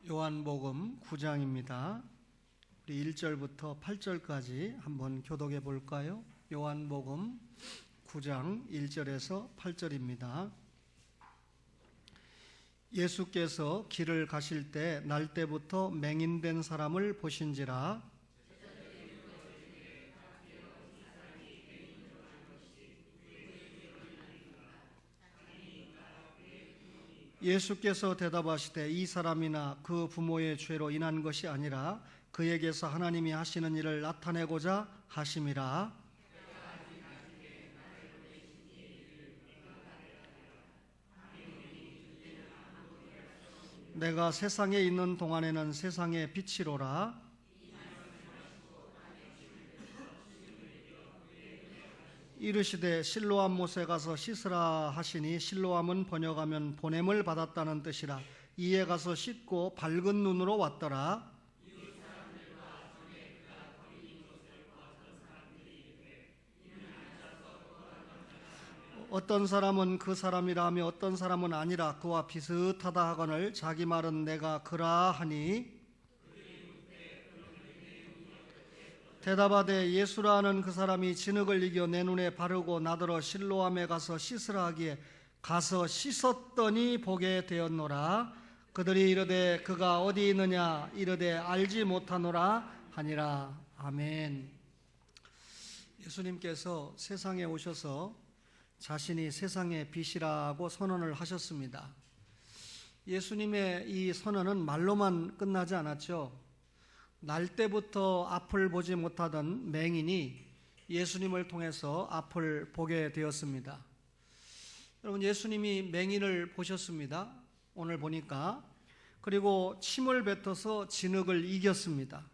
요한복음 9장입니다. 우리 1절부터 8절까지 한번 교독해 볼까요? 요한복음 9장 1절에서 8절입니다. 예수께서 길을 가실 때 날때부터 맹인된 사람을 보신지라. 예수께서 대답하시되 이 사람이나 그 부모의 죄로 인한 것이 아니라 그에게서 하나님이 하시는 일을 나타내고자 하심이라. 내가 세상에 있는 동안에는 세상의 빛이로라. 이르시되 실로암 못에 가서 씻으라 하시니 실로암은 번역하면 보냄을 받았다는 뜻이라. 이에 가서 씻고 밝은 눈으로 왔더라. 어떤 사람은 그 사람이라 하며 어떤 사람은 아니라 그와 비슷하다 하거늘 자기 말은 내가 그라 하니. 대답하되 예수라 하는 그 사람이 진흙을 이겨 내 눈에 바르고 나더러 실로암에 가서 씻으라 하기에 가서 씻었더니 보게 되었노라. 그들이 이르되 그가 어디 있느냐 이르되 알지 못하노라 하니라. 아멘. 예수님께서 세상에 오셔서 자신이 세상의 빛이라고 선언을 하셨습니다. 예수님의 이 선언은 말로만 끝나지 않았죠. 날 때부터 앞을 보지 못하던 맹인이 예수님을 통해서 앞을 보게 되었습니다. 여러분, 예수님이 맹인을 보셨습니다. 오늘 보니까. 그리고 침을 뱉어서 진흙을 이겼습니다.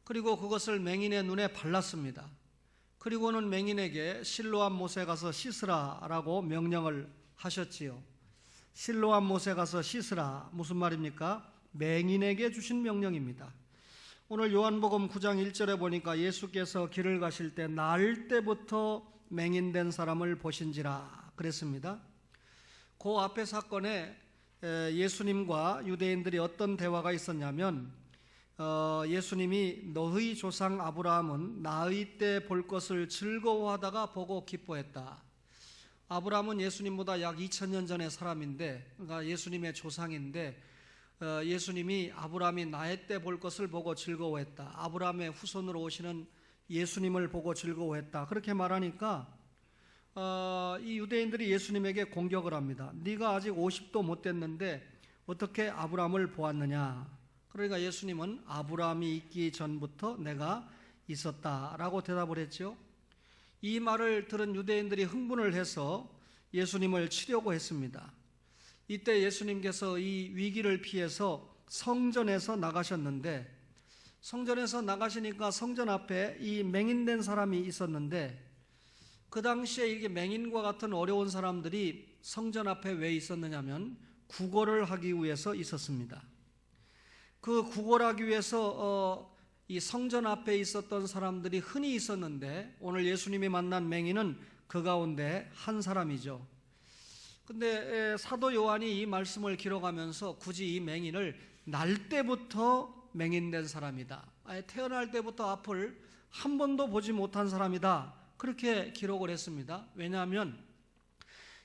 그리고 그것을 맹인의 눈에 발랐습니다. 그리고는 맹인에게 실로암 못에 가서 씻으라 라고 명령을 하셨지요. 실로암 못에 가서 씻으라, 무슨 말입니까? 맹인에게 주신 명령입니다. 오늘 요한복음 9장 1절에 보니까 예수께서 길을 가실 때 날 때부터 맹인된 사람을 보신지라 그랬습니다. 그 앞에 사건에 예수님과 유대인들이 어떤 대화가 있었냐면 예수님이 너희 조상 아브라함은 나의 때 볼 것을 즐거워하다가 보고 기뻐했다. 아브라함은 예수님보다 약 2000년 전의 사람인데, 그러니까 예수님의 조상인데 예수님이 아브라함이 나의 때 볼 것을 보고 즐거워했다. 아브라함의 후손으로 오시는 예수님을 보고 즐거워했다. 그렇게 말하니까 이 유대인들이 예수님에게 공격을 합니다. 네가 아직 50도 못 됐는데 어떻게 아브라함을 보았느냐. 그러니까 예수님은 아브라함이 있기 전부터 내가 있었다라고 대답을 했죠. 이 말을 들은 유대인들이 흥분을 해서 예수님을 치려고 했습니다. 이때 예수님께서 이 위기를 피해서 성전에서 나가셨는데, 성전에서 나가시니까 성전 앞에 이 맹인된 사람이 있었는데, 그 당시에 이게 맹인과 같은 어려운 사람들이 성전 앞에 왜 있었느냐면 구걸을 하기 위해서 있었습니다. 그 구걸하기 위해서 이 성전 앞에 있었던 사람들이 흔히 있었는데, 오늘 예수님이 만난 맹인은 그 가운데 한 사람이죠. 근데 사도 요한이 이 말씀을 기록하면서 굳이 이 맹인을 날 때부터 맹인된 사람이다, 아예 태어날 때부터 앞을 한 번도 보지 못한 사람이다, 그렇게 기록을 했습니다. 왜냐하면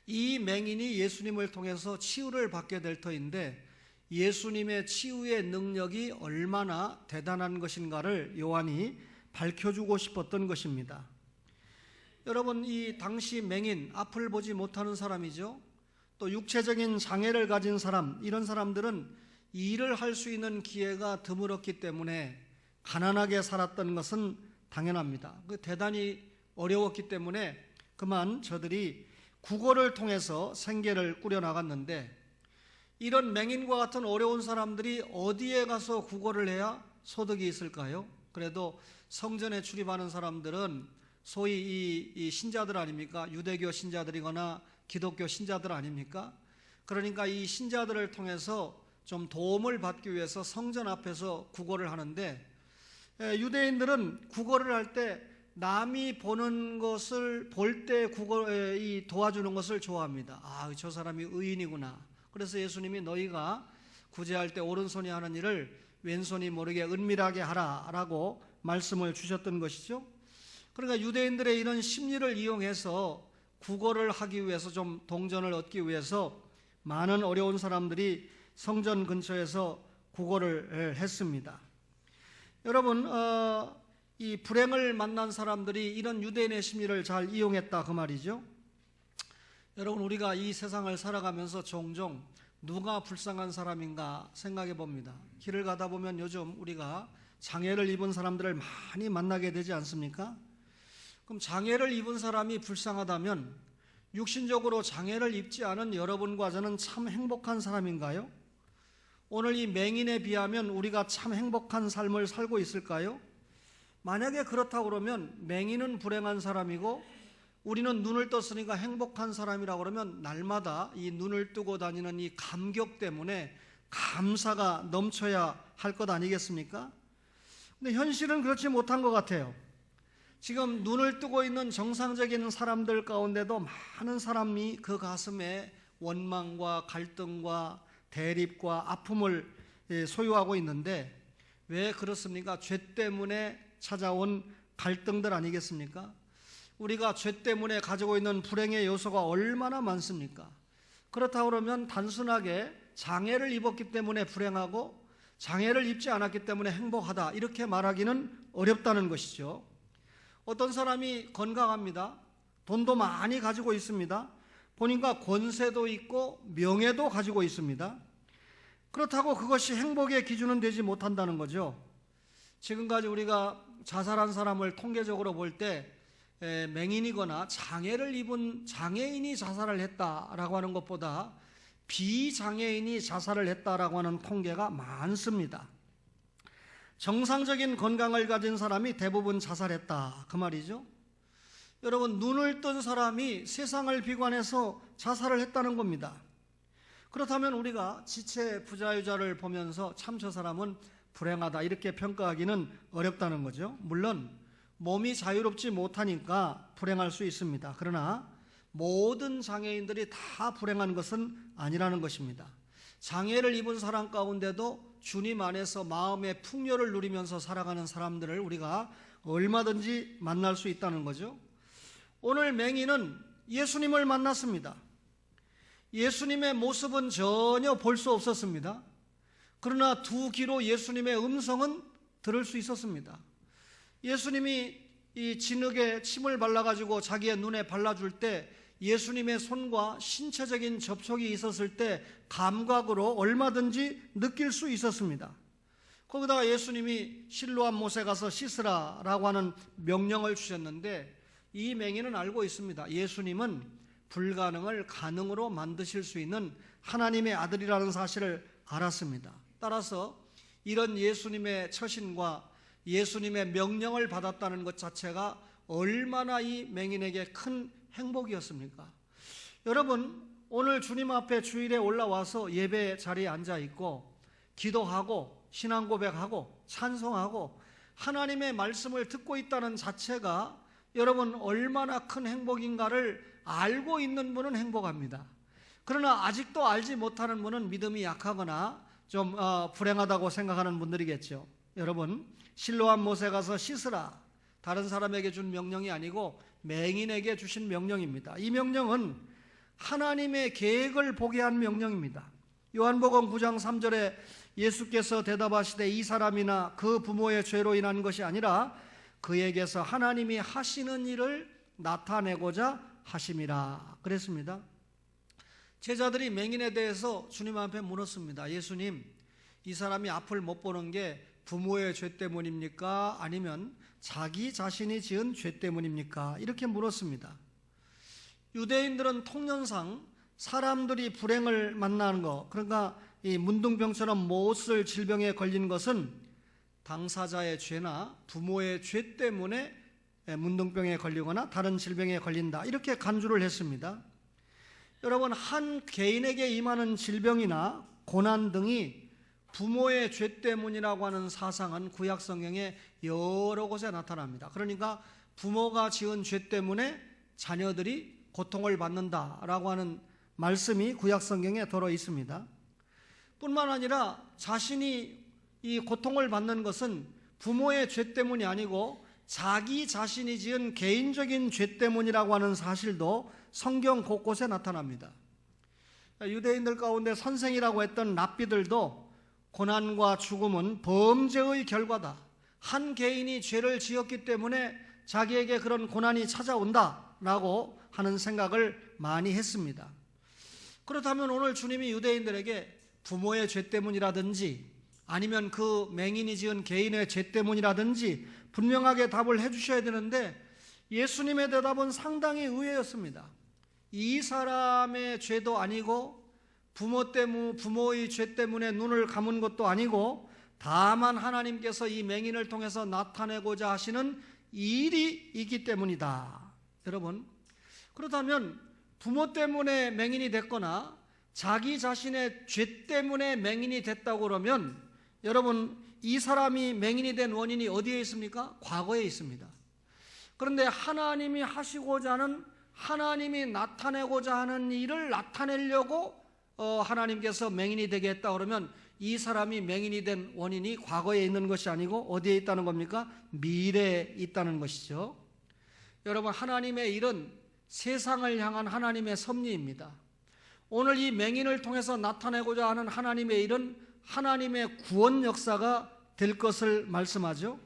이 맹인이 예수님을 통해서 치유를 받게 될 터인데 예수님의 치유의 능력이 얼마나 대단한 것인가를 요한이 밝혀주고 싶었던 것입니다. 여러분, 이 당시 맹인, 앞을 보지 못하는 사람이죠. 또 육체적인 장애를 가진 사람, 이런 사람들은 일을 할 수 있는 기회가 드물었기 때문에 가난하게 살았던 것은 당연합니다. 대단히 어려웠기 때문에 그만 저들이 구걸을 통해서 생계를 꾸려나갔는데, 이런 맹인과 같은 어려운 사람들이 어디에 가서 구걸을 해야 소득이 있을까요? 그래도 성전에 출입하는 사람들은 소위 이 신자들 아닙니까? 유대교 신자들이거나 기독교 신자들 아닙니까? 그러니까 이 신자들을 통해서 좀 도움을 받기 위해서 성전 앞에서 구걸을 하는데, 유대인들은 구걸을 할 때 남이 보는 것을 볼 때 도와주는 것을 좋아합니다. 아, 저 사람이 의인이구나. 그래서 예수님이 너희가 구제할 때 오른손이 하는 일을 왼손이 모르게 은밀하게 하라라고 말씀을 주셨던 것이죠. 그러니까 유대인들의 이런 심리를 이용해서 구걸을 하기 위해서, 좀 동전을 얻기 위해서 많은 어려운 사람들이 성전 근처에서 구걸을 했습니다. 여러분, 이 불행을 만난 사람들이 이런 유대인의 심리를 잘 이용했다 그 말이죠. 여러분, 우리가 이 세상을 살아가면서 종종 누가 불쌍한 사람인가 생각해 봅니다. 길을 가다 보면 요즘 우리가 장애를 입은 사람들을 많이 만나게 되지 않습니까? 그럼 장애를 입은 사람이 불쌍하다면 육신적으로 장애를 입지 않은 여러분과 저는 참 행복한 사람인가요? 오늘 이 맹인에 비하면 우리가 참 행복한 삶을 살고 있을까요? 만약에 그렇다고 그러면 맹인은 불행한 사람이고 우리는 눈을 떴으니까 행복한 사람이라고 그러면 날마다 이 눈을 뜨고 다니는 이 감격 때문에 감사가 넘쳐야 할 것 아니겠습니까? 근데 현실은 그렇지 못한 것 같아요. 지금 눈을 뜨고 있는 정상적인 사람들 가운데도 많은 사람이 그 가슴에 원망과 갈등과 대립과 아픔을 소유하고 있는데 왜 그렇습니까? 죄 때문에 찾아온 갈등들 아니겠습니까? 우리가 죄 때문에 가지고 있는 불행의 요소가 얼마나 많습니까? 그렇다고 그러면 단순하게 장애를 입었기 때문에 불행하고 장애를 입지 않았기 때문에 행복하다 이렇게 말하기는 어렵다는 것이죠. 어떤 사람이 건강합니다. 돈도 많이 가지고 있습니다. 보니까 권세도 있고 명예도 가지고 있습니다. 그렇다고 그것이 행복의 기준은 되지 못한다는 거죠. 지금까지 우리가 자살한 사람을 통계적으로 볼 때 맹인이거나 장애를 입은 장애인이 자살을 했다라고 하는 것보다 비장애인이 자살을 했다라고 하는 통계가 많습니다. 정상적인 건강을 가진 사람이 대부분 자살했다 그 말이죠. 여러분, 눈을 뜬 사람이 세상을 비관해서 자살을 했다는 겁니다. 그렇다면 우리가 지체 부자유자를 보면서 참 저 사람은 불행하다 이렇게 평가하기는 어렵다는 거죠. 물론 몸이 자유롭지 못하니까 불행할 수 있습니다. 그러나 모든 장애인들이 다 불행한 것은 아니라는 것입니다. 장애를 입은 사람 가운데도 주님 안에서 마음의 풍요를 누리면서 살아가는 사람들을 우리가 얼마든지 만날 수 있다는 거죠. 오늘 맹인은 예수님을 만났습니다. 예수님의 모습은 전혀 볼 수 없었습니다. 그러나 두 귀로 예수님의 음성은 들을 수 있었습니다. 예수님이 이 진흙에 침을 발라가지고 자기의 눈에 발라줄 때 예수님의 손과 신체적인 접촉이 있었을 때 감각으로 얼마든지 느낄 수 있었습니다. 거기다가 예수님이 실로암 못에 가서 씻으라라고 하는 명령을 주셨는데 이 맹인은 알고 있습니다. 예수님은 불가능을 가능으로 만드실 수 있는 하나님의 아들이라는 사실을 알았습니다. 따라서 이런 예수님의 처신과 예수님의 명령을 받았다는 것 자체가 얼마나 이 맹인에게 큰 행복이었습니까? 여러분, 오늘 주님 앞에 주일에 올라와서 예배 자리에 앉아 있고 기도하고 신앙 고백하고 찬송하고 하나님의 말씀을 듣고 있다는 자체가 여러분 얼마나 큰 행복인가를 알고 있는 분은 행복합니다. 그러나 아직도 알지 못하는 분은 믿음이 약하거나 좀 불행하다고 생각하는 분들이겠죠. 여러분, 실로암 못에 가서 씻으라, 다른 사람에게 준 명령이 아니고 맹인에게 주신 명령입니다. 이 명령은 하나님의 계획을 보게 한 명령입니다. 요한복음 9장 3절에 예수께서 대답하시되 이 사람이나 그 부모의 죄로 인한 것이 아니라 그에게서 하나님이 하시는 일을 나타내고자 하심이라 그랬습니다. 제자들이 맹인에 대해서 주님 앞에 물었습니다. 예수님, 이 사람이 앞을 못 보는 게 부모의 죄 때문입니까? 아니면 자기 자신이 지은 죄 때문입니까? 이렇게 물었습니다. 유대인들은 통념상 사람들이 불행을 만나는 것, 그러니까 이 문둥병처럼 못쓸 질병에 걸린 것은 당사자의 죄나 부모의 죄 때문에 문둥병에 걸리거나 다른 질병에 걸린다, 이렇게 간주를 했습니다. 여러분, 한 개인에게 임하는 질병이나 고난 등이 부모의 죄 때문이라고 하는 사상은 구약 성경에 여러 곳에 나타납니다. 그러니까 부모가 지은 죄 때문에 자녀들이 고통을 받는다라고 하는 말씀이 구약 성경에 들어 있습니다. 뿐만 아니라 자신이 이 고통을 받는 것은 부모의 죄 때문이 아니고 자기 자신이 지은 개인적인 죄 때문이라고 하는 사실도 성경 곳곳에 나타납니다. 유대인들 가운데 선생이라고 했던 랍비들도 고난과 죽음은 범죄의 결과다, 한 개인이 죄를 지었기 때문에 자기에게 그런 고난이 찾아온다라고 하는 생각을 많이 했습니다. 그렇다면 오늘 주님이 유대인들에게 부모의 죄 때문이라든지 아니면 그 맹인이 지은 개인의 죄 때문이라든지 분명하게 답을 해주셔야 되는데 예수님의 대답은 상당히 의외였습니다. 이 사람의 죄도 아니고 부모의 죄 때문에 눈을 감은 것도 아니고 다만 하나님께서 이 맹인을 통해서 나타내고자 하시는 일이 있기 때문이다. 여러분, 그렇다면 부모 때문에 맹인이 됐거나 자기 자신의 죄 때문에 맹인이 됐다고 그러면 여러분, 이 사람이 맹인이 된 원인이 어디에 있습니까? 과거에 있습니다. 그런데 하나님이 하시고자 하는, 하나님이 나타내고자 하는 일을 나타내려고 하나님께서 맹인이 되게 했다 그러면 이 사람이 맹인이 된 원인이 과거에 있는 것이 아니고 어디에 있다는 겁니까? 미래에 있다는 것이죠. 여러분, 하나님의 일은 세상을 향한 하나님의 섭리입니다. 오늘 이 맹인을 통해서 나타내고자 하는 하나님의 일은 하나님의 구원 역사가 될 것을 말씀하죠.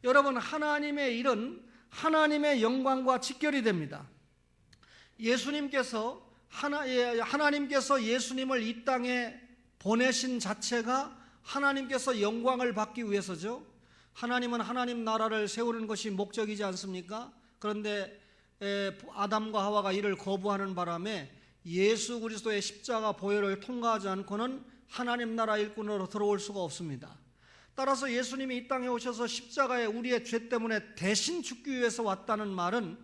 여러분, 하나님의 일은 하나님의 영광과 직결이 됩니다. 하나님께서 예수님을 이 땅에 보내신 자체가 하나님께서 영광을 받기 위해서죠. 하나님은 하나님 나라를 세우는 것이 목적이지 않습니까? 그런데 아담과 하와가 이를 거부하는 바람에 예수 그리스도의 십자가 보혈을 통과하지 않고는 하나님 나라 일꾼으로 들어올 수가 없습니다. 따라서 예수님이 이 땅에 오셔서 십자가에 우리의 죄 때문에 대신 죽기 위해서 왔다는 말은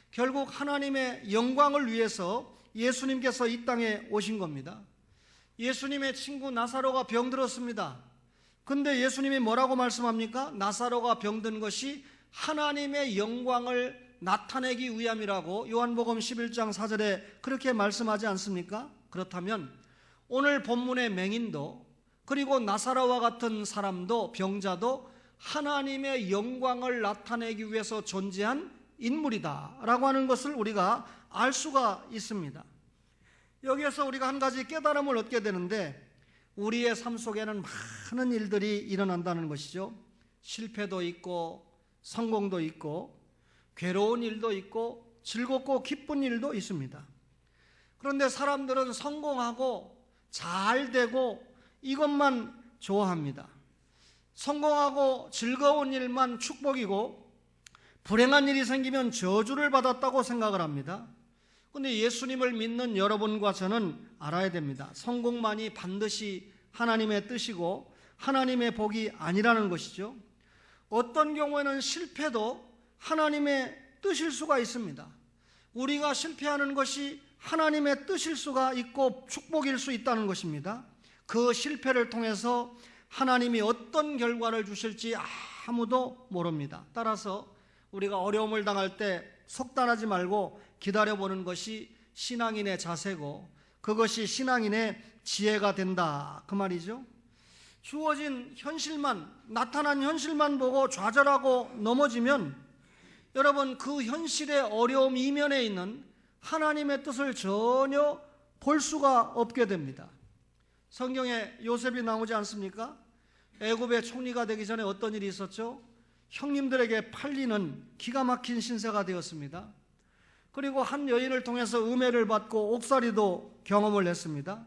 결국 하나님의 영광을 위해서 예수님께서 이 땅에 오신 겁니다. 예수님의 친구 나사로가 병들었습니다. 근데 예수님이 뭐라고 말씀합니까? 나사로가 병든 것이 하나님의 영광을 나타내기 위함이라고 요한복음 11장 4절에 그렇게 말씀하지 않습니까? 그렇다면 오늘 본문의 맹인도 그리고 나사로와 같은 사람도 병자도 하나님의 영광을 나타내기 위해서 존재한 인물이다 라고 하는 것을 우리가 알 수가 있습니다. 여기에서 우리가 한 가지 깨달음을 얻게 되는데 우리의 삶 속에는 많은 일들이 일어난다는 것이죠. 실패도 있고 성공도 있고 괴로운 일도 있고 즐겁고 기쁜 일도 있습니다. 그런데 사람들은 성공하고 잘 되고 이것만 좋아합니다. 성공하고 즐거운 일만 축복이고 불행한 일이 생기면 저주를 받았다고 생각을 합니다. 그런데 예수님을 믿는 여러분과 저는 알아야 됩니다. 성공만이 반드시 하나님의 뜻이고 하나님의 복이 아니라는 것이죠. 어떤 경우에는 실패도 하나님의 뜻일 수가 있습니다. 우리가 실패하는 것이 하나님의 뜻일 수가 있고 축복일 수 있다는 것입니다. 그 실패를 통해서 하나님이 어떤 결과를 주실지 아무도 모릅니다. 따라서 우리가 어려움을 당할 때 속단하지 말고 기다려보는 것이 신앙인의 자세고 그것이 신앙인의 지혜가 된다 그 말이죠. 주어진 현실만, 나타난 현실만 보고 좌절하고 넘어지면 여러분 그 현실의 어려움 이면에 있는 하나님의 뜻을 전혀 볼 수가 없게 됩니다. 성경에 요셉이 나오지 않습니까? 애굽의 총리가 되기 전에 어떤 일이 있었죠? 형님들에게 팔리는 기가 막힌 신세가 되었습니다. 그리고 한 여인을 통해서 음해를 받고 옥살이도 경험을 했습니다.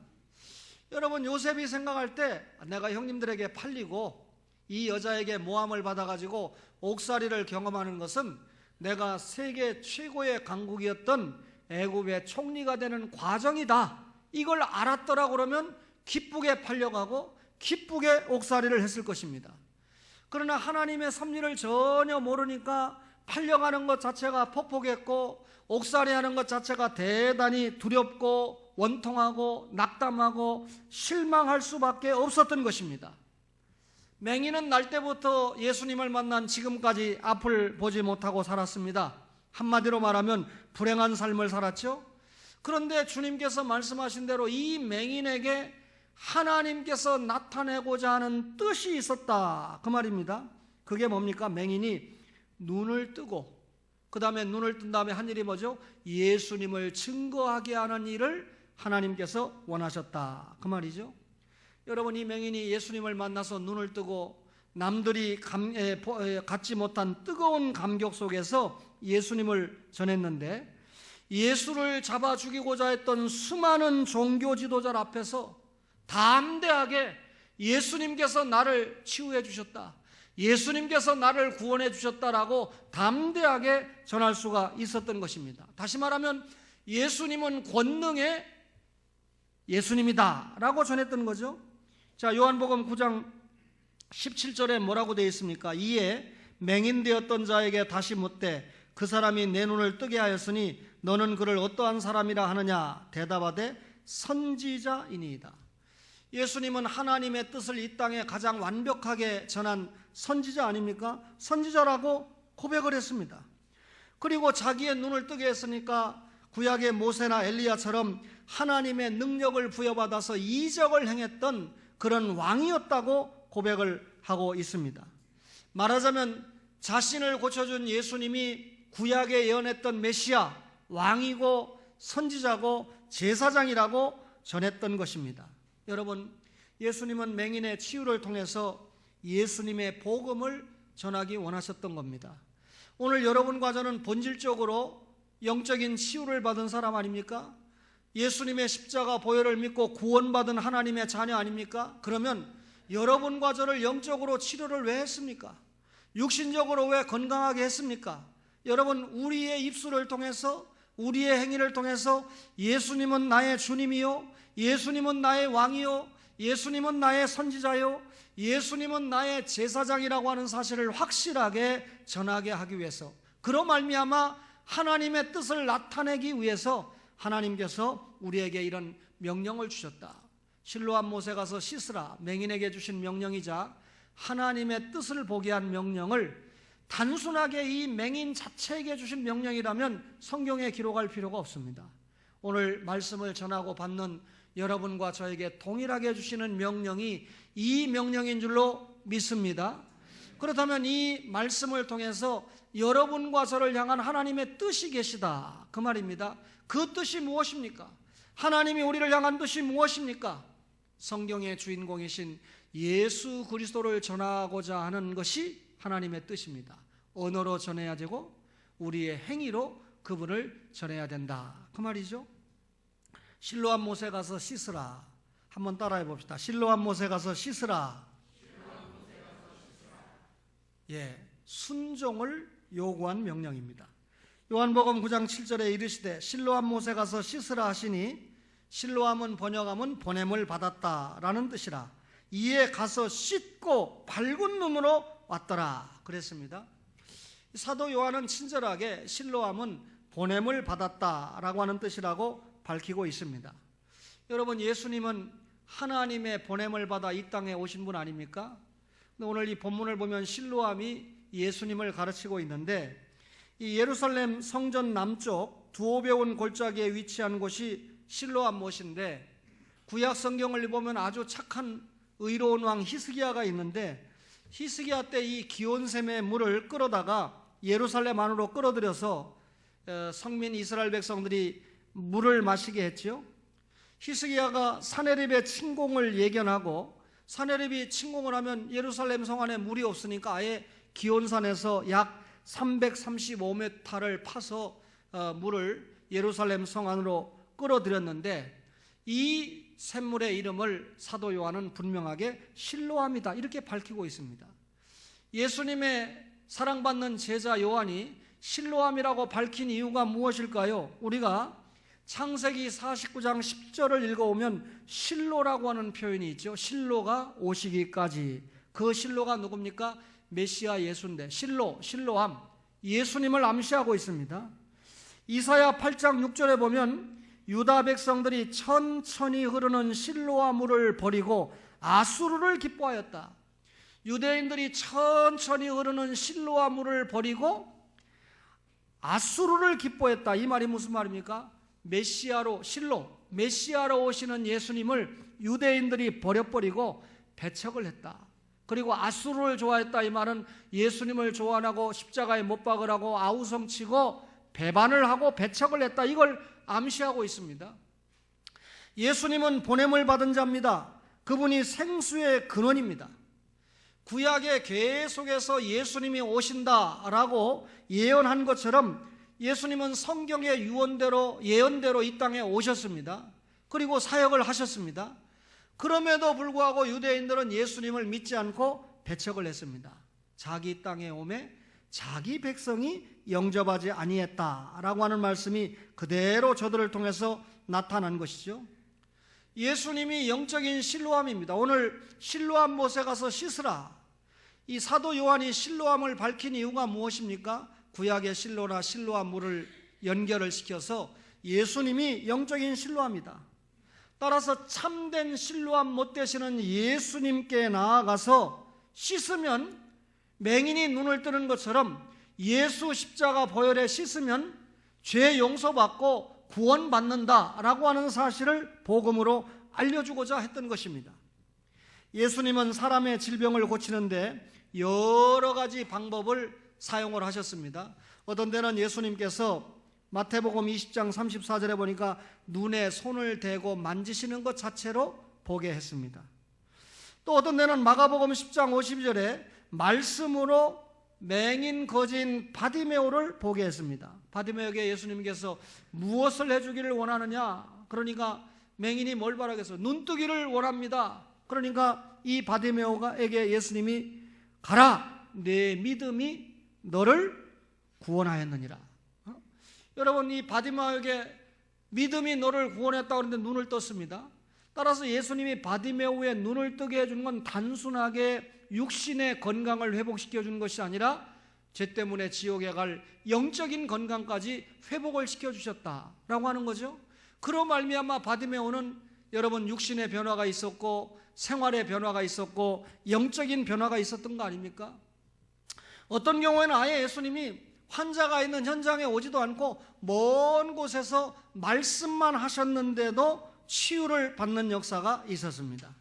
여러분 요셉이 생각할 때 내가 형님들에게 팔리고 이 여자에게 모함을 받아가지고 옥살이를 경험하는 것은 내가 세계 최고의 강국이었던 애굽의 총리가 되는 과정이다. 이걸 알았더라 그러면 기쁘게 팔려가고 기쁘게 옥살이를 했을 것입니다. 그러나 하나님의 섭리를 전혀 모르니까 팔려가는 것 자체가 폭폭했고 옥살이하는 것 자체가 대단히 두렵고 원통하고 낙담하고 실망할 수밖에 없었던 것입니다. 맹인은 날 때부터 예수님을 만난 지금까지 앞을 보지 못하고 살았습니다. 한마디로 말하면 불행한 삶을 살았죠. 그런데 주님께서 말씀하신 대로 이 맹인에게 하나님께서 나타내고자 하는 뜻이 있었다, 그 말입니다. 그게 뭡니까? 맹인이 눈을 뜨고 그 다음에 눈을 뜬 다음에 한 일이 뭐죠? 예수님을 증거하게 하는 일을 하나님께서 원하셨다, 그 말이죠. 여러분, 이 맹인이 예수님을 만나서 눈을 뜨고 남들이 갖지 못한 뜨거운 감격 속에서 예수님을 전했는데, 예수를 잡아 죽이고자 했던 수많은 종교 지도자 앞에서 담대하게 예수님께서 나를 치유해 주셨다, 예수님께서 나를 구원해 주셨다라고 담대하게 전할 수가 있었던 것입니다. 다시 말하면 예수님은 권능의 예수님이다 라고 전했던 거죠. 자, 요한복음 9장 17절에 뭐라고 되어 있습니까? 이에 맹인되었던 자에게 다시 묻되 그 사람이 내 눈을 뜨게 하였으니 너는 그를 어떠한 사람이라 하느냐? 대답하되 선지자이니이다. 예수님은 하나님의 뜻을 이 땅에 가장 완벽하게 전한 선지자 아닙니까? 선지자라고 고백을 했습니다. 그리고 자기의 눈을 뜨게 했으니까 구약의 모세나 엘리야처럼 하나님의 능력을 부여받아서 이적을 행했던 그런 왕이었다고 고백을 하고 있습니다. 말하자면 자신을 고쳐준 예수님이 구약에 예언했던 메시아, 왕이고 선지자고 제사장이라고 전했던 것입니다. 여러분, 예수님은 맹인의 치유를 통해서 예수님의 복음을 전하기 원하셨던 겁니다. 오늘 여러분과 저는 본질적으로 영적인 치유를 받은 사람 아닙니까? 예수님의 십자가 보혈을 믿고 구원받은 하나님의 자녀 아닙니까? 그러면 여러분과 저를 영적으로 치료를 왜 했습니까? 육신적으로 왜 건강하게 했습니까? 여러분, 우리의 입술을 통해서, 우리의 행위를 통해서 예수님은 나의 주님이요, 예수님은 나의 왕이요, 예수님은 나의 선지자요, 예수님은 나의 제사장이라고 하는 사실을 확실하게 전하게 하기 위해서, 그로 말미암아 하나님의 뜻을 나타내기 위해서 하나님께서 우리에게 이런 명령을 주셨다. 실로암 못에 가서 씻으라, 맹인에게 주신 명령이자 하나님의 뜻을 보게 한 명령을 단순하게 이 맹인 자체에게 주신 명령이라면 성경에 기록할 필요가 없습니다. 오늘 말씀을 전하고 받는 여러분과 저에게 동일하게 주시는 명령이 이 명령인 줄로 믿습니다. 그렇다면 이 말씀을 통해서 여러분과 저를 향한 하나님의 뜻이 계시다, 그 말입니다. 그 뜻이 무엇입니까? 하나님이 우리를 향한 뜻이 무엇입니까? 성경의 주인공이신 예수 그리스도를 전하고자 하는 것이 하나님의 뜻입니다. 언어로 전해야 되고 우리의 행위로 그분을 전해야 된다, 그 말이죠. 실로암 못에 가서 씻으라, 한번 따라해 봅시다. 실로암 못에 가서 씻으라. 순종을 요구한 명령입니다. 요한복음 9장 7절에 이르시되 실로암 못에 가서 씻으라 하시니, 실로암은 번역하면 보냄을 받았다라는 뜻이라. 이에 가서 씻고 밝은 눈으로 왔더라 그랬습니다. 사도 요한은 친절하게 실로암은 보냄을 받았다라고 하는 뜻이라고 밝히고 있습니다. 여러분, 예수님은 하나님의 보냄을 받아 이 땅에 오신 분 아닙니까? 오늘 이 본문을 보면 실로암이 예수님을 가르치고 있는데, 이 예루살렘 성전 남쪽 두오배운 골짜기에 위치한 곳이 실로암 못인데, 구약 성경을 보면 아주 착한 의로운 왕 히스기야가 있는데, 히스기야 때 이 기온샘의 물을 끌어다가 예루살렘 안으로 끌어들여서 성민 이스라엘 백성들이 물을 마시게 했죠. 히스기야가 사네립의 침공을 예견하고, 사네립이 침공을 하면 예루살렘 성 안에 물이 없으니까 아예 기온산에서 약 335m를 파서 물을 예루살렘 성 안으로 끌어들였는데, 이 샘물의 이름을 사도 요한은 분명하게 실로암이다 이렇게 밝히고 있습니다. 예수님의 사랑받는 제자 요한이 실로암이라고 밝힌 이유가 무엇일까요? 우리가 창세기 49장 10절을 읽어오면 실로라고 하는 표현이 있죠. 실로가 오시기까지. 그 실로가 누굽니까? 메시아 예수인데, 실로암, 예수님을 암시하고 있습니다. 이사야 8장 6절에 보면 유다 백성들이 천천히 흐르는 실로암 물을 버리고 아수르를 기뻐하였다. 유대인들이 천천히 흐르는 실로암 물을 버리고 아수르를 기뻐했다. 이 말이 무슨 말입니까? 메시아로, 메시아로 오시는 예수님을 유대인들이 버려버리고 배척을 했다. 그리고 아수르를 좋아했다. 이 말은 예수님을 좋아 안 하고 십자가에 못 박으라고 아우성치고 배반을 하고 배척을 했다. 이걸 암시하고 있습니다. 예수님은 보냄을 받은 자입니다. 그분이 생수의 근원입니다. 구약의 계속해서 예수님이 오신다라고 예언한 것처럼 예수님은 성경의 예언대로 이 땅에 오셨습니다. 그리고 사역을 하셨습니다. 그럼에도 불구하고 유대인들은 예수님을 믿지 않고 배척을 했습니다. 자기 땅에 오매 자기 백성이 영접하지 아니했다라고 하는 말씀이 그대로 저들을 통해서 나타난 것이죠. 예수님이 영적인 실로암입니다. 오늘 실로암 못에 가서 씻으라. 이 사도 요한이 실로암을 밝힌 이유가 무엇입니까? 구약의 실로나 실로암 물을 연결을 시켜서 예수님이 영적인 실로암이다. 따라서 참된 실로암 못 되시는 예수님께 나아가서 씻으면 맹인이 눈을 뜨는 것처럼 예수 십자가 보혈에 씻으면 죄 용서받고 구원받는다라고 하는 사실을 복음으로 알려주고자 했던 것입니다. 예수님은 사람의 질병을 고치는데 여러 가지 방법을 사용을 하셨습니다. 어떤 때는 예수님께서 마태복음 20장 34절에 보니까 눈에 손을 대고 만지시는 것 자체로 보게 했습니다. 또 어떤 때는 마가복음 10장 52절에 말씀으로 맹인 거지인 바디메오를 보게 했습니다. 바디메오에게 예수님께서 무엇을 해주기를 원하느냐? 그러니까 맹인이 뭘 바라겠어요? 눈뜨기를 원합니다. 그러니까 이 바디메오에게 예수님이 가라, 내 믿음이 너를 구원하였느니라. 여러분, 이 바디메오에게 믿음이 너를 구원했다고 하는데 눈을 떴습니다. 따라서 예수님이 바디메오의 눈을 뜨게 해준 건 단순하게 육신의 건강을 회복시켜 주는 것이 아니라 죄 때문에 지옥에 갈 영적인 건강까지 회복을 시켜주셨다라고 하는 거죠. 그로 말미암아 바디메오는 여러분 육신의 변화가 있었고 생활의 변화가 있었고 영적인 변화가 있었던 거 아닙니까? 어떤 경우에는 아예 예수님이 환자가 있는 현장에 오지도 않고 먼 곳에서 말씀만 하셨는데도 치유를 받는 역사가 있었습니다.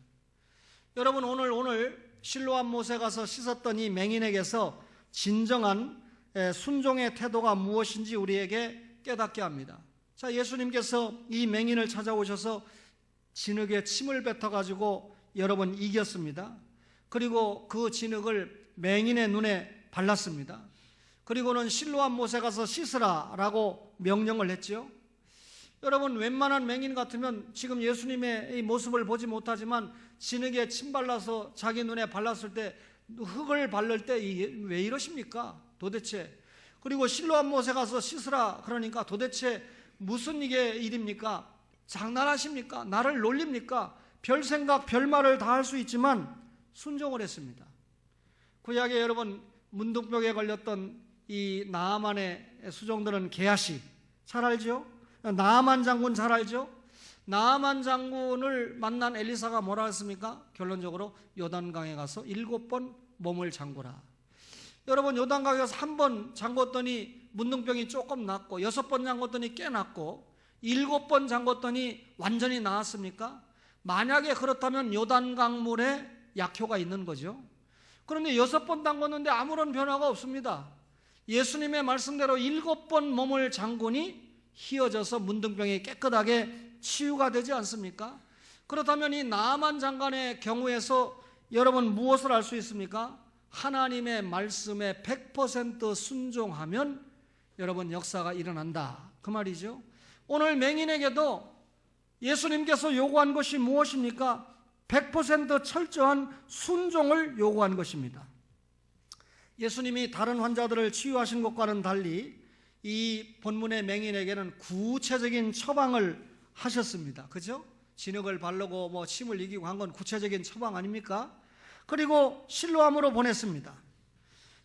여러분, 오늘 실로암 못에 가서 씻었던 이 맹인에게서 진정한 순종의 태도가 무엇인지 우리에게 깨닫게 합니다. 자, 예수님께서 이 맹인을 찾아오셔서 진흙에 침을 뱉어가지고 여러분 이겼습니다. 그리고 그 진흙을 맹인의 눈에 발랐습니다. 그리고는 실로암 못에 가서 씻으라라고 명령을 했죠. 여러분, 웬만한 맹인 같으면 지금 예수님의 이 모습을 보지 못하지만 진흙에 침 발라서 자기 눈에 발랐을 때 흙을 바를 때 왜 이러십니까? 도대체. 그리고 실로암 못에 가서 씻으라 그러니까 도대체 무슨 이게 일입니까? 장난하십니까? 나를 놀립니까? 별 생각 별말을 다 할 수 있지만 순종을 했습니다. 구약에 여러분 문둥병에 걸렸던 이 나아만의 수종들은 게하시 잘 알죠? 나아만 장군 잘 알죠? 나아만 장군을 만난 엘리사가 뭐라 했습니까? 결론적으로 요단강에 가서 7번 몸을 잠그라. 여러분, 요단강에 가서 1번 잠궜더니 문둥병이 조금 낫고 6번 잠궜더니 꽤 낫고 7번 잠궜더니 완전히 나았습니까? 만약에 그렇다면 요단강 물에 약효가 있는 거죠. 그런데 6번 담궜는데 아무런 변화가 없습니다. 예수님의 말씀대로 7번 몸을 잠그니 휘어져서 문둥병이 깨끗하게 치유가 되지 않습니까? 그렇다면 이 나아만 장관의 경우에서 여러분 무엇을 알 수 있습니까? 하나님의 말씀에 100% 순종하면 여러분 역사가 일어난다, 그 말이죠. 오늘 맹인에게도 예수님께서 요구한 것이 무엇입니까? 100% 철저한 순종을 요구한 것입니다. 예수님이 다른 환자들을 치유하신 것과는 달리 이 본문의 맹인에게는 구체적인 처방을 하셨습니다. 그죠? 진흙을 바르고 침을 이기고 한 건 구체적인 처방 아닙니까? 그리고 실로암으로 보냈습니다.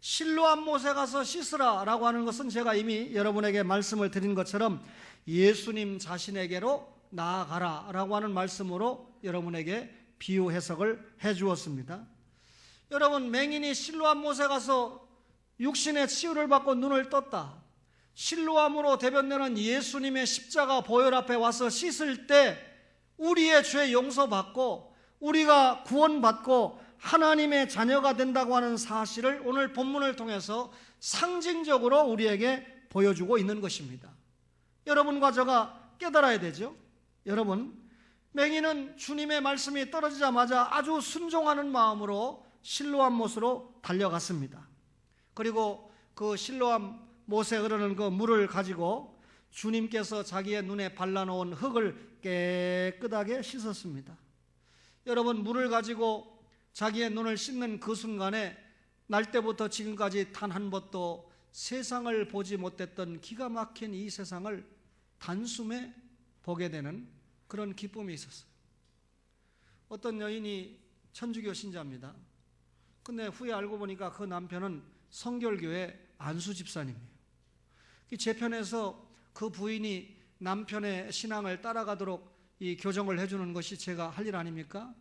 실로암 못에 가서 씻으라 라고 하는 것은 제가 이미 여러분에게 말씀을 드린 것처럼 예수님 자신에게로 나아가라 라고 하는 말씀으로 여러분에게 비유 해석을 해 주었습니다. 여러분, 맹인이 실로암 못에 가서 육신의 치유를 받고 눈을 떴다. 실로암으로 대변되는 예수님의 십자가 보혈 앞에 와서 씻을 때 우리의 죄 용서받고 우리가 구원받고 하나님의 자녀가 된다고 하는 사실을 오늘 본문을 통해서 상징적으로 우리에게 보여주고 있는 것입니다. 여러분과 제가 깨달아야 되죠. 여러분, 맹인은 주님의 말씀이 떨어지자마자 아주 순종하는 마음으로 실로암 못으로 달려갔습니다. 그리고 그 실로암 못에 흐르는 그 물을 가지고 주님께서 자기의 눈에 발라놓은 흙을 깨끗하게 씻었습니다. 여러분, 물을 가지고 자기의 눈을 씻는 그 순간에 날 때부터 지금까지 단 한 번도 세상을 보지 못했던 기가 막힌 이 세상을 단숨에 보게 되는 그런 기쁨이 있었어요. 어떤 여인이 천주교 신자입니다. 근데 후에 알고 보니까 그 남편은 성결교회 안수 집사님이에요. 제 편에서 그 부인이 남편의 신앙을 따라가도록 이 교정을 해주는 것이 제가 할 일 아닙니까?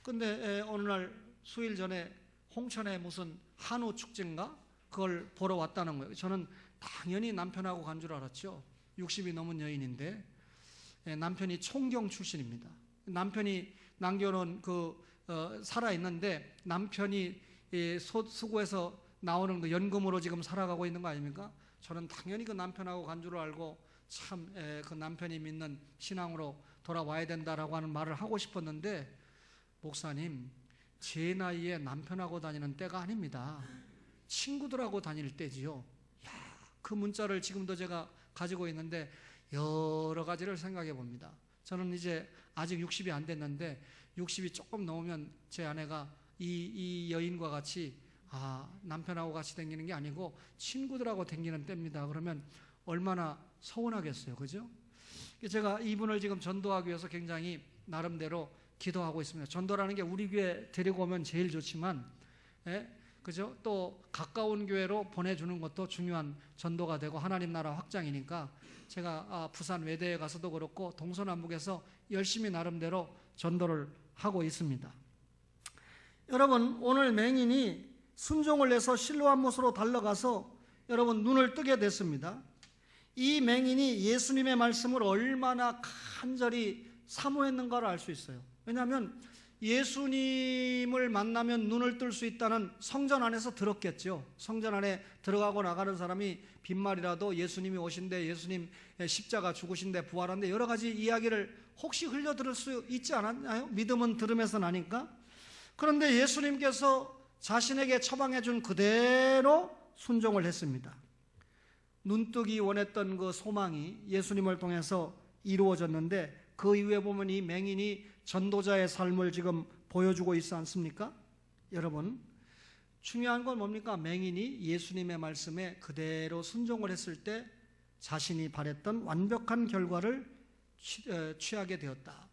근데 어느 날 수일 전에 홍천에 무슨 한우 축제인가? 그걸 보러 왔다는 거예요. 저는 당연히 남편하고 간 줄 알았죠. 60이 넘은 여인인데 남편이 총경 출신입니다. 남편이 남겨놓은 살아있는데 남편이 수고해서 나오는 그 연금으로 지금 살아가고 있는 거 아닙니까? 저는 당연히 그 남편하고 간 줄 알고 참 그 남편이 믿는 신앙으로 돌아와야 된다라고 하는 말을 하고 싶었는데, 목사님, 제 나이에 남편하고 다니는 때가 아닙니다. 친구들하고 다닐 때지요. 그 문자를 지금도 제가 가지고 있는데 여러 가지를 생각해 봅니다. 저는 이제 아직 60이 안 됐는데 60이 조금 넘으면 제 아내가 이 여인과 같이 남편하고 같이 다니는 게 아니고 친구들하고 다니는 때입니다. 그러면 얼마나 서운하겠어요. 그죠? 제가 이분을 지금 전도하기 위해서 굉장히 나름대로 기도하고 있습니다. 전도라는 게 우리 교회 데리고 오면 제일 좋지만, 그죠? 또 가까운 교회로 보내주는 것도 중요한 전도가 되고 하나님 나라 확장이니까 제가 부산 외대에 가서도 그렇고 동서남북에서 열심히 나름대로 전도를 하고 있습니다. 여러분, 오늘 맹인이 순종을 해서 실로암 못으로 달려가서 여러분 눈을 뜨게 됐습니다. 이 맹인이 예수님의 말씀을 얼마나 간절히 사모했는가를 알 수 있어요. 왜냐하면 예수님을 만나면 눈을 뜰 수 있다는 성전 안에서 들었겠죠. 성전 안에 들어가고 나가는 사람이 빈말이라도 예수님이 오신대, 예수님 십자가 죽으신대, 부활한대, 여러 가지 이야기를 혹시 흘려 들을 수 있지 않았나요? 믿음은 들음에서 나니까. 그런데 예수님께서 자신에게 처방해 준 그대로 순종을 했습니다. 눈뜨기 원했던 그 소망이 예수님을 통해서 이루어졌는데, 그 이후에 보면 이 맹인이 전도자의 삶을 지금 보여주고 있지 않습니까? 여러분, 중요한 건 뭡니까? 맹인이 예수님의 말씀에 그대로 순종을 했을 때 자신이 바랬던 완벽한 결과를 취하게 되었다.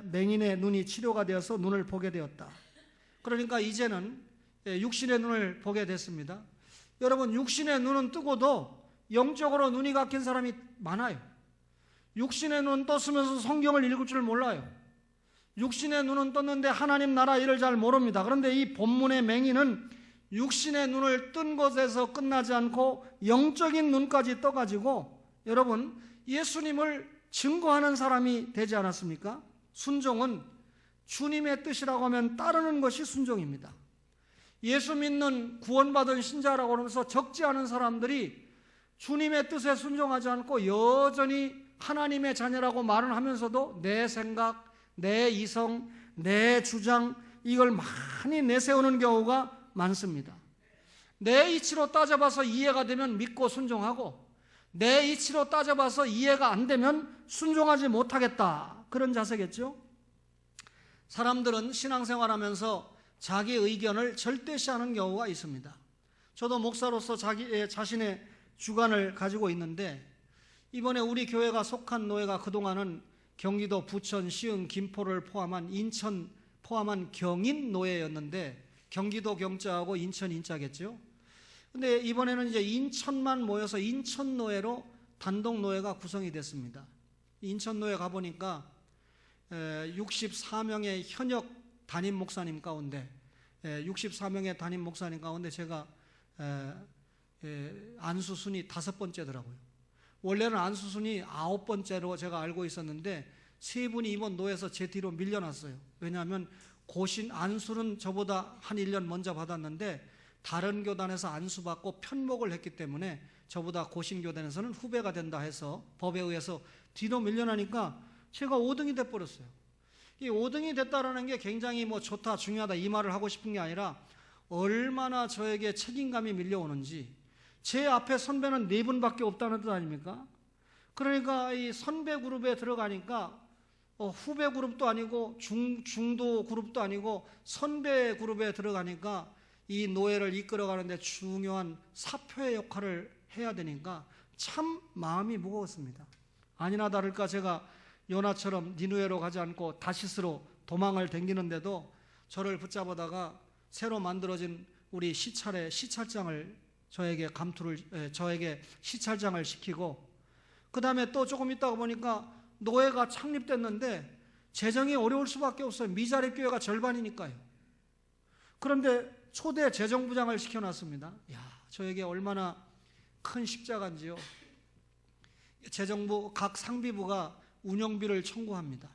맹인의 눈이 치료가 되어서 눈을 보게 되었다. 그러니까 이제는 육신의 눈을 보게 됐습니다. 여러분, 육신의 눈은 뜨고도 영적으로 눈이 감긴 사람이 많아요. 육신의 눈 떴으면서 성경을 읽을 줄 몰라요. 육신의 눈은 떴는데 하나님 나라 일을 잘 모릅니다. 그런데 이 본문의 맹인은 육신의 눈을 뜬 것에서 끝나지 않고 영적인 눈까지 떠가지고 여러분 예수님을 증거하는 사람이 되지 않았습니까? 순종은 주님의 뜻이라고 하면 따르는 것이 순종입니다. 예수 믿는 구원받은 신자라고 하면서 적지 않은 사람들이 주님의 뜻에 순종하지 않고 여전히 하나님의 자녀라고 말을 하면서도 내 생각, 내 이성, 내 주장, 이걸 많이 내세우는 경우가 많습니다. 내 이치로 따져봐서 이해가 되면 믿고 순종하고, 내 이치로 따져봐서 이해가 안 되면 순종하지 못하겠다, 그런 자세겠죠. 사람들은 신앙생활하면서 자기 의견을 절대시하는 경우가 있습니다. 저도 목사로서 자신의 주관을 가지고 있는데, 이번에 우리 교회가 속한 노예가 그동안은 경기도 부천, 시흥, 김포를 포함한 인천 포함한 경인 노예였는데, 경기도 경자하고 인천 인자겠죠. 근데 이번에는 이제 인천만 모여서 인천 노예로 단독 노예가 구성이 됐습니다. 인천 노예 가보니까 64명의 현역 담임 목사님 가운데 64명의 담임 목사님 가운데 제가 안수순이 5번째더라고요. 원래는 안수순이 9번째로 제가 알고 있었는데 세 분이 이번 노예에서 제 뒤로 밀려났어요. 왜냐하면 고신 안수는 저보다 한 1년 먼저 받았는데 다른 교단에서 안수받고 편목을 했기 때문에 저보다 고신 교단에서는 후배가 된다 해서 법에 의해서 뒤로 밀려나니까 제가 5등이 돼버렸어요. 이 5등이 됐다라는 게 굉장히 뭐 좋다, 중요하다 이 말을 하고 싶은 게 아니라 얼마나 저에게 책임감이 밀려오는지. 제 앞에 선배는 4분밖에 없다는 뜻 아닙니까? 그러니까 이 선배 그룹에 들어가니까 후배 그룹도 아니고 중도 그룹도 아니고 선배 그룹에 들어가니까 이 노예를 이끌어가는데 중요한 사표의 역할을 해야 되니까 참 마음이 무거웠습니다. 아니나 다를까 제가 요나처럼 니누에로 가지 않고 다시스로 도망을 댕기는데도 저를 붙잡아다가 새로 만들어진 우리 시찰장을 저에게 시찰장을 시키고, 그 다음에 또 조금 있다가 보니까 노예가 창립됐는데 재정이 어려울 수밖에 없어요. 미자립 교회가 절반이니까요. 그런데 초대 재정부장을 시켜놨습니다. 저에게 얼마나 큰 십자가인지요. 재정부 각 상비부가 운영비를 청구합니다.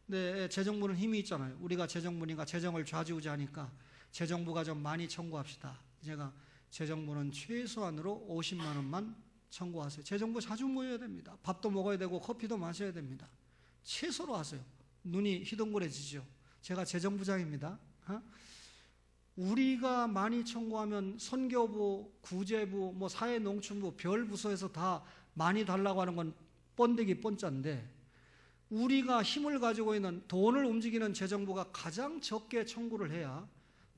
근데 재정부는 힘이 있잖아요. 우리가 재정부니까 재정을 좌지우지하니까 재정부가 좀 많이 청구합시다. 제가 재정부는 최소한으로 50만 원만 청구하세요. 재정부 자주 모여야 됩니다. 밥도 먹어야 되고 커피도 마셔야 됩니다. 최소로 하세요. 눈이 희둥그레지죠. 제가 재정부장입니다. 우리가 많이 청구하면 선교부, 구제부, 사회농촌부, 별 부서에서 다 많이 달라고 하는 건 번데기 뻔짠데, 우리가 힘을 가지고 있는 돈을 움직이는 재정부가 가장 적게 청구를 해야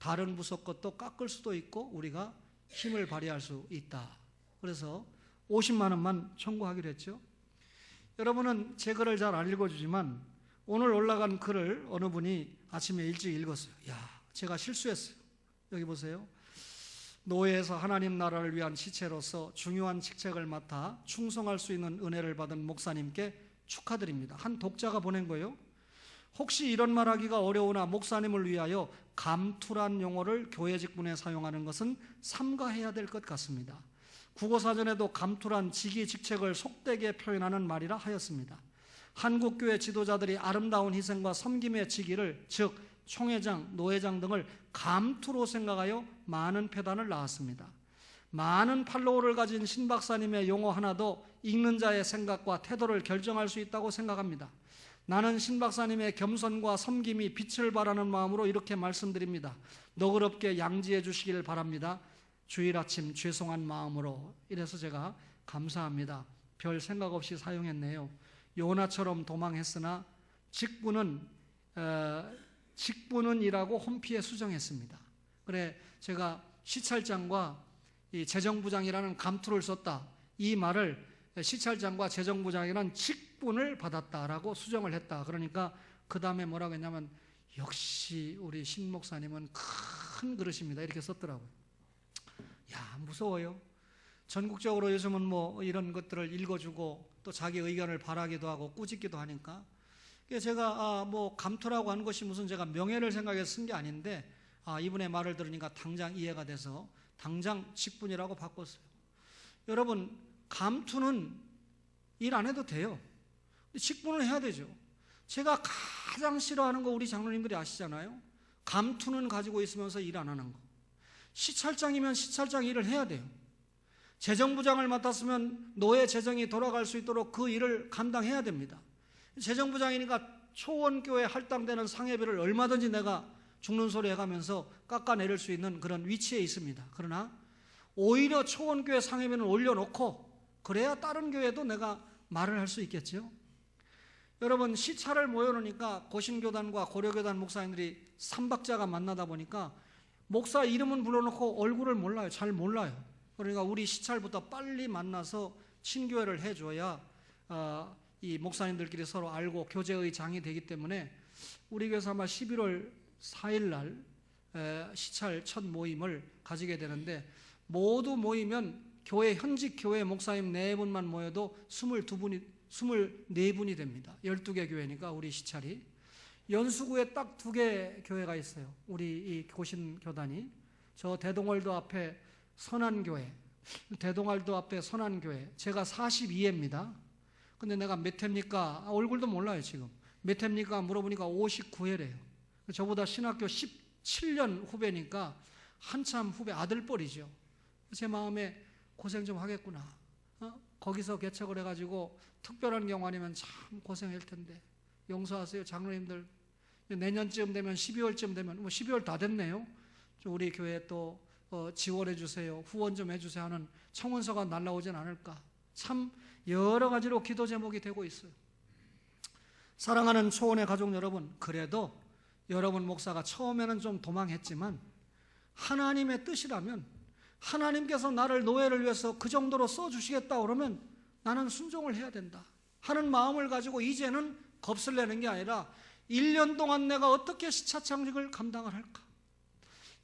다른 부서 것도 깎을 수도 있고 우리가 힘을 발휘할 수 있다. 그래서 50만 원만 청구하기로 했죠. 여러분은 제 글을 잘 안 읽어주지만 오늘 올라간 글을 어느 분이 아침에 일찍 읽었어요. 제가 실수했어요. 여기 보세요. 노예에서 하나님 나라를 위한 시체로서 중요한 직책을 맡아 충성할 수 있는 은혜를 받은 목사님께 축하드립니다. 한 독자가 보낸 거예요. 혹시 이런 말하기가 어려우나 목사님을 위하여 감투란 용어를 교회 직분에 사용하는 것은 삼가해야 될 것 같습니다. 국어사전에도 감투란 직위 직책을 속되게 표현하는 말이라 하였습니다. 한국교회 지도자들이 아름다운 희생과 섬김의 직위를, 즉 총회장, 노회장 등을 감투로 생각하여 많은 폐단을 낳았습니다. 많은 팔로워를 가진 신 박사님의 용어 하나도 읽는 자의 생각과 태도를 결정할 수 있다고 생각합니다. 나는 신 박사님의 겸손과 섬김이 빛을 발하는 마음으로 이렇게 말씀드립니다. 너그럽게 양지해 주시길 바랍니다. 주일 아침 죄송한 마음으로. 이래서 제가 감사합니다. 별 생각 없이 사용했네요. 요나처럼 도망했으나 직분은이라고 홈피에 수정했습니다. 그래 제가 시찰장과 이 재정부장이라는 감투를 썼다. 이 말을 시찰장과 재정부장이라는 직분을 받았다라고 수정을 했다. 그러니까 그 다음에 뭐라고 했냐면 역시 우리 신 목사님은 큰 그릇입니다. 이렇게 썼더라고요. 무서워요. 전국적으로 요즘은 이런 것들을 읽어주고 또 자기 의견을 바라기도 하고 꾸짖기도 하니까 제가 감투라고 하는 것이 무슨 제가 명예를 생각해서 쓴 게 아닌데 이분의 말을 들으니까 당장 이해가 돼서 당장 직분이라고 바꿨어요. 여러분, 감투는 일 안 해도 돼요. 직분을 해야 되죠. 제가 가장 싫어하는 거 우리 장로님들이 아시잖아요. 감투는 가지고 있으면서 일 안 하는 거. 시찰장이면 시찰장 일을 해야 돼요. 재정부장을 맡았으면 노예 재정이 돌아갈 수 있도록 그 일을 감당해야 됩니다. 재정부장이니까 초원교회 할당되는 상해비를 얼마든지 내가 죽는 소리 해가면서 깎아내릴 수 있는 그런 위치에 있습니다. 그러나 오히려 초원교회 상해비는 올려놓고 그래야 다른 교회도 내가 말을 할 수 있겠죠. 여러분, 시찰을 모여놓으니까 고신교단과 고려교단 목사님들이 삼박자가 만나다 보니까 목사 이름은 불러놓고 얼굴을 몰라요. 잘 몰라요. 그러니까 우리 시찰부터 빨리 만나서 친교회를 해줘야 이 목사님들끼리 서로 알고 교제의 장이 되기 때문에 우리 교회에서 아마 11월 4일 날 시찰 첫 모임을 가지게 되는데, 모두 모이면 현직 교회 목사님 4분만 모여도 24분이 됩니다. 12개 교회니까 우리 시찰이. 연수구에 딱 2개 교회가 있어요. 우리 이 고신교단이. 저 대동월도 앞에 선안교회, 대동월도 앞에 선안교회. 제가 42회입니다. 근데 내가 몇 회입니까? 얼굴도 몰라요 지금. 몇 회입니까? 물어보니까 59회래요. 저보다 신학교 17년 후배니까 한참 후배 아들뻘이죠. 제 마음에 고생 좀 하겠구나. 거기서 개척을 해가지고 특별한 경우 아니면 참 고생할 텐데 용서하세요 장로님들. 내년쯤 되면 12월쯤 되면 12월 다 됐네요. 우리 교회 또 지원해 주세요, 후원 좀 해주세요 하는 청원서가 날라오진 않을까. 참 여러 가지로 기도 제목이 되고 있어요. 사랑하는 초원의 가족 여러분, 그래도 여러분 목사가 처음에는 좀 도망했지만 하나님의 뜻이라면, 하나님께서 나를 노예를 위해서 그 정도로 써주시겠다 그러면 나는 순종을 해야 된다 하는 마음을 가지고 이제는 겁을 내는 게 아니라 1년 동안 내가 어떻게 시차장직을 감당을 할까,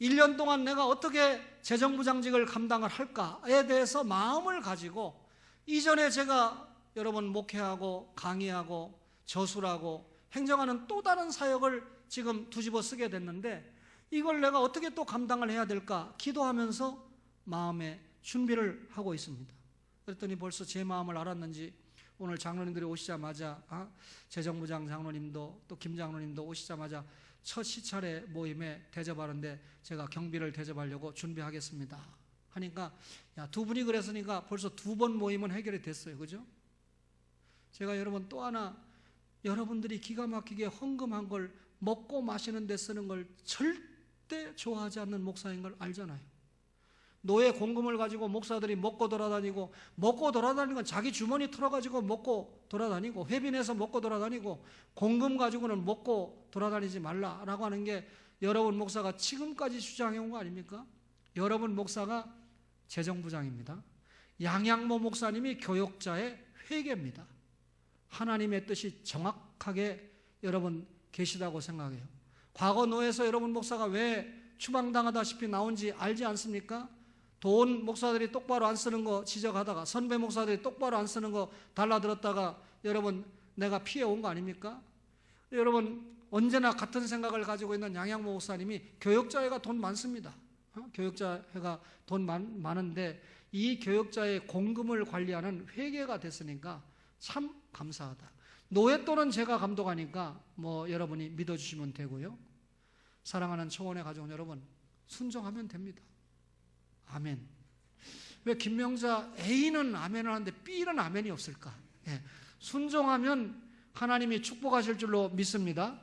1년 동안 내가 어떻게 재정부장직을 감당을 할까에 대해서 마음을 가지고, 이전에 제가 여러분 목회하고 강의하고 저술하고 행정하는 또 다른 사역을 지금 뒤집어 쓰게 됐는데 이걸 내가 어떻게 또 감당을 해야 될까 기도하면서 마음의 준비를 하고 있습니다. 그랬더니 벌써 제 마음을 알았는지 오늘 장로님들이 오시자마자 재정부장 장로님도 또 김 장로님도 오시자마자 첫 시차례 모임에 대접하는데 제가 경비를 대접하려고 준비하겠습니다 하니까, 야, 두 분이 그랬으니까 벌써 2번 모임은 해결이 됐어요. 그죠? 제가 여러분 또 하나, 여러분들이 기가 막히게 헌금한 걸 먹고 마시는 데 쓰는 걸 절대 좋아하지 않는 목사인 걸 알잖아요. 노예 공금을 가지고 목사들이 먹고 돌아다니고, 먹고 돌아다니는 건 자기 주머니 털어가지고 먹고 돌아다니고, 회비내서 먹고 돌아다니고, 공금 가지고는 먹고 돌아다니지 말라라고 하는 게 여러분 목사가 지금까지 주장해온 거 아닙니까? 여러분 목사가 재정부장입니다. 양양모 목사님이 교역자의 회계입니다. 하나님의 뜻이 정확하게 여러분 계시다고 생각해요. 과거 노예에서 여러분 목사가 왜 추방당하다시피 나온지 알지 않습니까? 돈 목사들이 똑바로 안 쓰는 거 지적하다가, 선배 목사들이 똑바로 안 쓰는 거 달라들었다가 여러분 내가 피해온 거 아닙니까? 여러분 언제나 같은 생각을 가지고 있는 양양모 목사님이 교역자회가 돈 많습니다. 교역자회가 돈 많은데 이 교역자의 공금을 관리하는 회계가 됐으니까 참 감사하다. 노예돈은 제가 감독하니까 여러분이 믿어주시면 되고요. 사랑하는 초원의 가족 여러분, 순종하면 됩니다. 아멘. 왜 김명자 A는 아멘을 하는데 B는 아멘이 없을까? 순종하면 하나님이 축복하실 줄로 믿습니다.